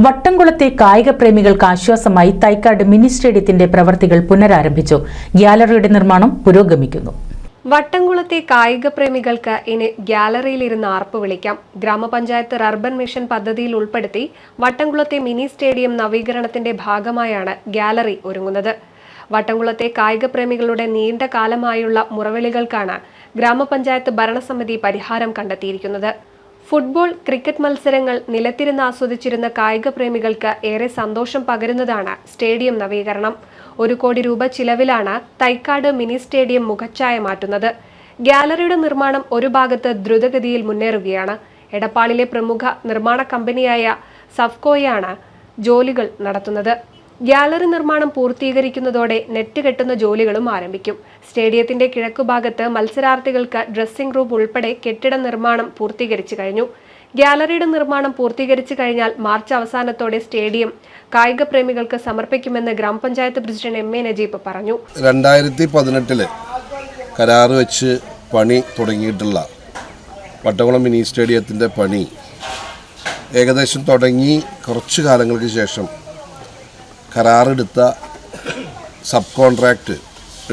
വട്ടംകുളത്തെ കായിക പ്രേമികൾക്ക് ആശ്വാസമായി തൈക്കാട് മിനി സ്റ്റേഡിയത്തിന്റെ പ്രവർത്തികൾ പുനരാരംഭിച്ചു. ഗ്യാലറിയുടെ നിർമ്മാണം പുരോഗമിക്കുന്നു. വട്ടംകുളത്തെ കായിക പ്രേമികൾക്ക് ഇനി ഗ്യാലറിയിലിരുന്ന് ആർപ്പ് വിളിക്കാം. ഗ്രാമപഞ്ചായത്ത് അർബൻ മിഷൻ പദ്ധതിയിൽ ഉൾപ്പെടുത്തി വട്ടംകുളത്തെ മിനി സ്റ്റേഡിയം നവീകരണത്തിന്റെ ഭാഗമായാണ് ഗ്യാലറി ഒരുങ്ങുന്നത്. വട്ടംകുളത്തെ കായിക പ്രേമികളുടെ നീണ്ട കാലമായുള്ള മുറവിളികൾക്കാണ് ഗ്രാമപഞ്ചായത്ത് ഭരണസമിതി പരിഹാരം കണ്ടെത്തിയിരിക്കുന്നത്. ഫുട്ബോൾ, ക്രിക്കറ്റ് മത്സരങ്ങൾ നിലത്തിരുന്ന് ആസ്വദിച്ചിരുന്ന കായിക പ്രേമികൾക്ക് ഏറെ സന്തോഷം പകരുന്നതാണ് സ്റ്റേഡിയം നവീകരണം. 1 കോടി രൂപ ചിലവിലാണ് തൈക്കാട് മിനി സ്റ്റേഡിയം മുഖച്ഛായ മാറ്റുന്നത്. ഗ്യാലറിയുടെ നിർമ്മാണം ഒരു ഭാഗത്ത് ദ്രുതഗതിയിൽ മുന്നേറുകയാണ്. എടപ്പാളിലെ പ്രമുഖ നിർമ്മാണ കമ്പനിയായ സഫ്കോയാണ് ജോലികൾ നടത്തുന്നത്. ഗ്യാലറി നിർമ്മാണം പൂർത്തീകരിക്കുന്നതോടെ നെറ്റ് കെട്ടുന്ന ജോലികളും ആരംഭിക്കും. സ്റ്റേഡിയത്തിന്റെ കിഴക്കുഭാഗത്ത് മത്സരാർത്ഥികൾക്ക് ഡ്രസ്സിംഗ് റൂം ഉൾപ്പെടെ കെട്ടിട നിർമ്മാണം പൂർത്തീകരിച്ചു കഴിഞ്ഞു. ഗ്യാലറിയുടെ നിർമ്മാണം പൂർത്തീകരിച്ചു കഴിഞ്ഞാൽ മാർച്ച് അവസാനത്തോടെ സ്റ്റേഡിയം കായിക പ്രേമികൾക്ക് സമർപ്പിക്കുമെന്ന് ഗ്രാമപഞ്ചായത്ത് പ്രസിഡന്റ് എം.എ. നജീബ് പറഞ്ഞു. 2018 കരാറ് വെച്ച് പണി തുടങ്ങിയിട്ടുള്ള വട്ടംകുളം മിനി സ്റ്റേഡിയത്തിന്റെ പണി ഏകദേശം തുടങ്ങി കുറച്ചു കാലങ്ങൾക്ക് ശേഷം കരാറെടുത്ത സബ് കോൺട്രാക്റ്റ്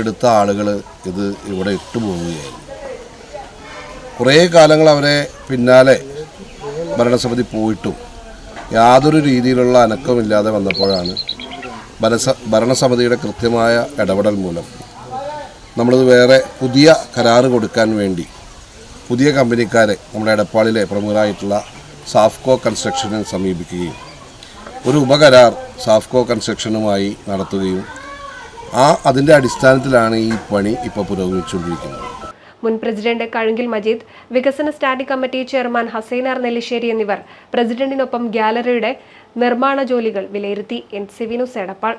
എടുത്ത ആളുകൾ ഇത് ഇവിടെ ഇട്ടുപോവുകയായിരുന്നു. കുറേ കാലങ്ങൾ അവരെ പിന്നാലെ ഭരണസമിതി പോയിട്ടും യാതൊരു രീതിയിലുള്ള അനക്കമില്ലാതെ വന്നപ്പോഴാണ് ഭരണസമിതിയുടെ കൃത്യമായ ഇടപെടൽ മൂലം നമ്മളിത് വേറെ പുതിയ കരാറ് കൊടുക്കാൻ വേണ്ടി പുതിയ കമ്പനിക്കാരെ നമ്മുടെ എടപ്പാളിലെ പ്രമുഖരായിട്ടുള്ള സാഫ്കോ കൺസ്ട്രക്ഷനെ സമീപിക്കുകയും ഒരു ഉപകരാർ സാഫ്കോ കൺസ്ട്രക്ഷനുമായി നടത്തുകയും അതിൻ്റെ അടിസ്ഥാനത്തിലാണ് ഈ പണി ഇപ്പോൾ പുരോഗമിച്ചുകൊണ്ടിരിക്കുന്നത്. മുൻ പ്രസിഡന്റ് കഴുങ്കിൽ മജീദ്, വികസന standing committee chairman Hasainar Nellissery എന്നിവർ പ്രസിഡന്റിനൊപ്പം ഗ്യാലറിയുടെ നിർമ്മാണ ജോലികൾ വിലയിരുത്തി. NCV news Edappal.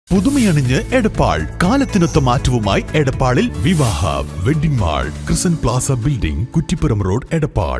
പുതുമയണിഞ്ഞ് എടപ്പാൾ കാലത്തിനൊത്ത മാറ്റവുമായി എടപ്പാളിൽ വിവാഹ വെഡിംഗ് മാൾ ക്രിസൻ plaza building, Kuttippuram road, Edappal.